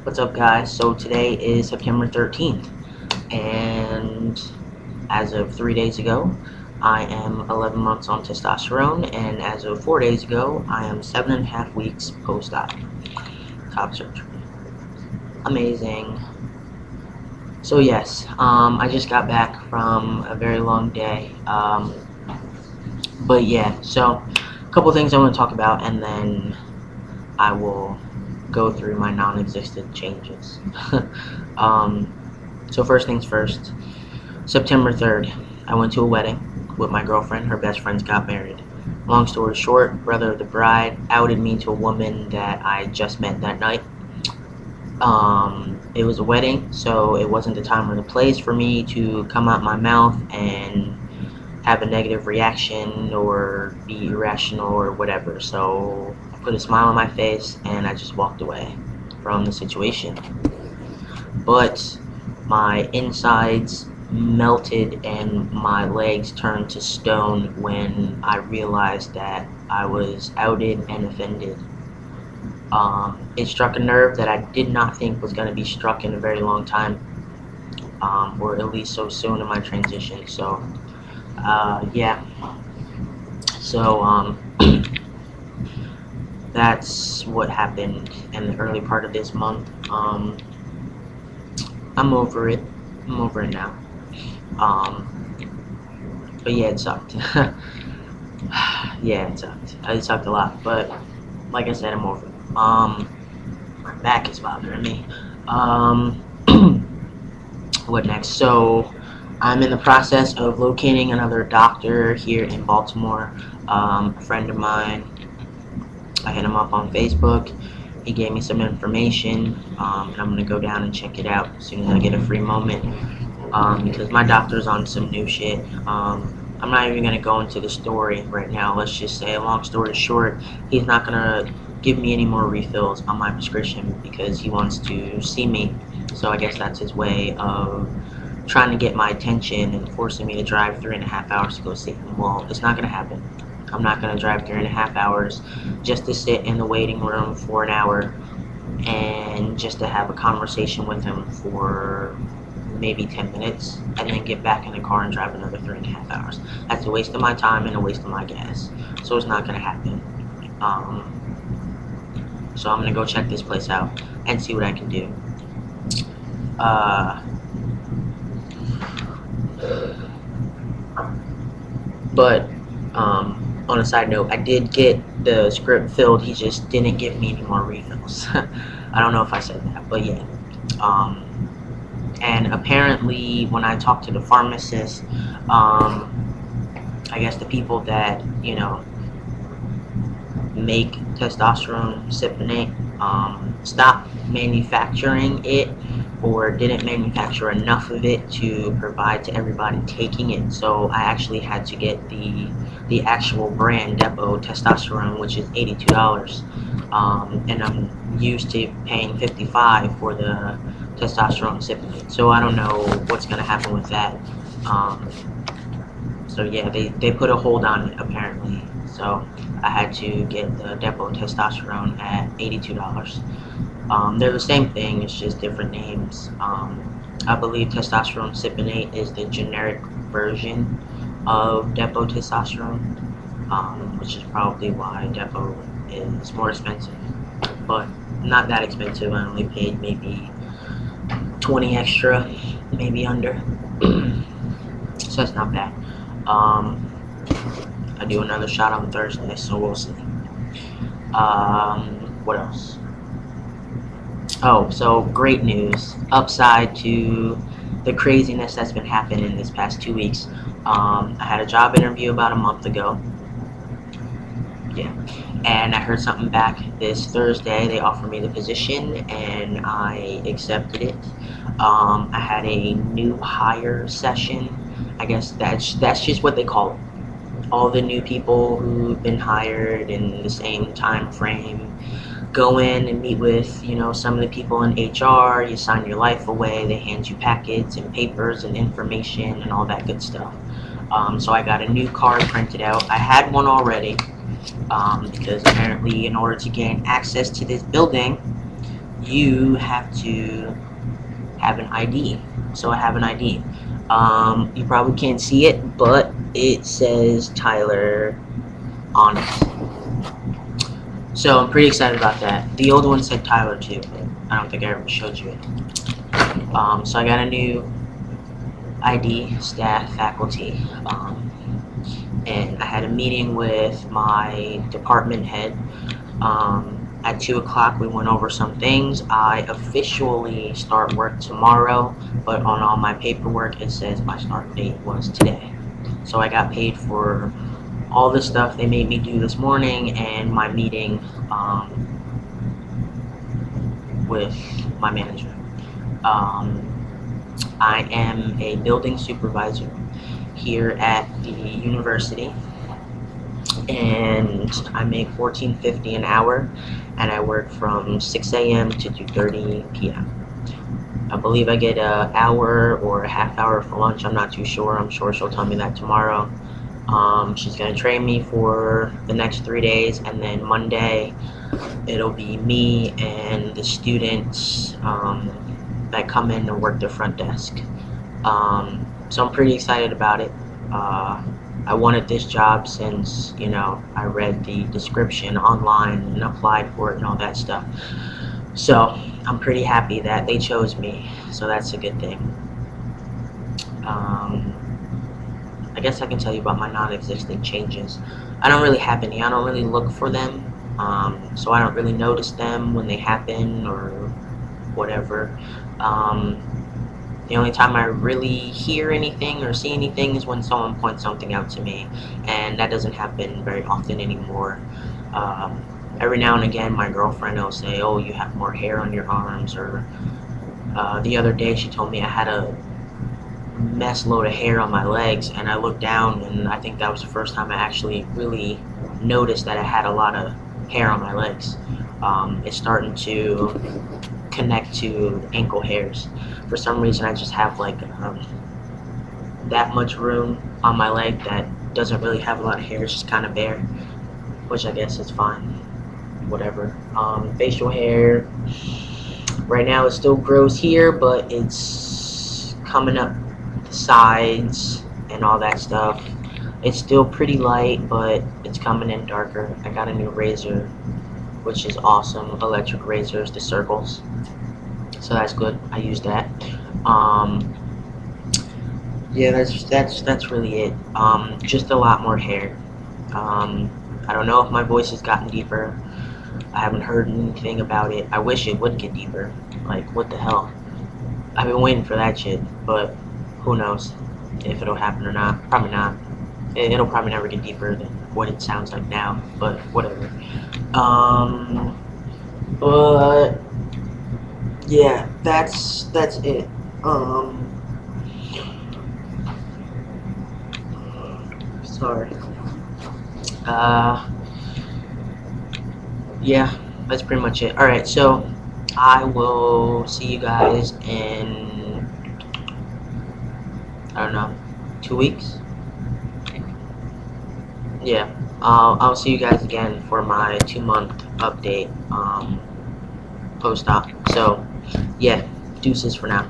What's up, guys? So today is September 13th, and as of 3 days ago, I am 11 months on testosterone, and as of 4 days ago, I am 7.5 weeks post-op top surgery. Amazing. So yes, I just got back from a very long day, but yeah, so a couple things I want to talk about, and then I will go through my non-existent changes. um, so first things first, September 3rd, I went to a wedding with my girlfriend. Her best friends got married. Long story short, brother of the bride outed me to a woman that I just met that night. It was a wedding, so it wasn't the time or the place for me to come out my mouth and have a negative reaction or be irrational or whatever. So I put a smile on my face and I just walked away from the situation. But my insides melted and my legs turned to stone when I realized that I was outed and offended. It struck a nerve that I did not think was going to be struck in a very long time, or at least so soon in my transition. So, yeah. So, that's what happened in the early part of this month. I'm over it. I'm over it now. But yeah, it sucked. Yeah, it sucked. It sucked a lot, but like I said, I'm over it. My back is bothering me. Um, what next? So, I'm in the process of locating another doctor here in Baltimore. A friend of mine, I hit him up on Facebook. He gave me some information, and I'm gonna go down and check it out as soon as I get a free moment. Because my doctor's on some new shit. I'm not even gonna go into the story right now. Let's just say, long story short, he's not gonna give me any more refills on my prescription because he wants to see me. So I guess that's his way of trying to get my attention and forcing me to drive 3.5 hours to go see him. Well, it's not gonna happen. I'm not gonna drive 3.5 hours just to sit in the waiting room for an hour and just to have a conversation with him for maybe 10 minutes and then get back in the car and drive another 3.5 hours. That's a waste of my time and a waste of my gas. So it's not gonna happen. So I'm gonna go check this place out and see what I can do. But on a side note, I did get the script filled. He just didn't give me any more refills. I don't know if I said that, but yeah. And apparently, when I talked to the pharmacist, I guess the people that make testosterone cypionate stopped manufacturing it or didn't manufacture enough of it to provide to everybody taking it. So I actually had to get the actual brand Depot testosterone, which is $82, and I'm used to paying $55 for the testosterone cypionate. So I don't know what's going to happen with that. So yeah, they put a hold on it apparently. So I had to get the Depot testosterone at $82. They're the same thing, it's just different names. I believe testosterone cypionate is the generic version of Depot testosterone, which is probably why Depot is more expensive. But not that expensive. I only paid maybe 20 extra, maybe under. So that's not bad. I do another shot on Thursday, so we'll see. What else? Oh, so great news. Upside to the craziness that's been happening this past 2 weeks. I had a job interview about a month ago. Yeah. And I heard something back this Thursday. They offered me the position, and I accepted it. I had a new hire session. I guess that's just what they call it. All the new people who've been hired in the same time frame go in and meet with some of the people in HR. You sign your life away. They hand you packets and papers and information and all that good stuff. So I got a new card printed out. I had one already because apparently in order to gain access to this building, you have to have an ID. So I have an ID. You probably can't see it, but it says Tyler on it. So I'm pretty excited about that. The old one said Tyler too, but I don't think I ever showed you it. So I got a new ID, staff, faculty, and I had a meeting with my department head. At 2 o'clock, we went over some things. I officially start work tomorrow, but on all my paperwork, it says my start date was today. So I got paid for all the stuff they made me do this morning and my meeting with my manager. I am a building supervisor here at the university, and I make $14.50 an hour, and I work from 6 a.m. to 2:30 p.m. I believe I get an hour or a half hour for lunch. I'm not too sure. I'm sure she'll tell me that tomorrow. She's going to train me for the next 3 days, and then Monday it'll be me and the students that come in and work the front desk. So I'm pretty excited about it. I wanted this job since, I read the description online and applied for it and all that stuff. So I'm pretty happy that they chose me, so that's a good thing. I guess I can tell you about my non-existent changes. I don't really have any. I don't really look for them, so I don't really notice them when they happen or whatever. The only time I really hear anything or see anything is when someone points something out to me, and that doesn't happen very often anymore. Every now and again, my girlfriend will say, "Oh, you have more hair on your arms," or the other day she told me I had a mess load of hair on my legs, and I looked down, and I think that was the first time I actually really noticed that I had a lot of hair on my legs. It's starting to connect to ankle hairs. For some reason, I just have like that much room on my leg that doesn't really have a lot of hair. It's just kind of bare, which I guess is fine. Whatever. Facial hair right now it still grows here, but it's coming up the sides and all that stuff. It's still pretty light, but it's coming in darker. I got a new razor, which is awesome. Electric razors, the circles. So that's good. I use that. Yeah, that's really it. Just a lot more hair. I don't know if my voice has gotten deeper. I haven't heard anything about it. I wish it would get deeper. Like, what the hell? I've been waiting for that shit, but who knows if it'll happen or not. Probably not. It'll probably never get deeper than what it sounds like now, but whatever. But yeah, that's it. Sorry. Yeah, that's pretty much it. Alright, so I will see you guys in, I don't know, 2 weeks? Yeah, I'll see you guys again for my 2-month update, post-op. So, yeah, deuces for now.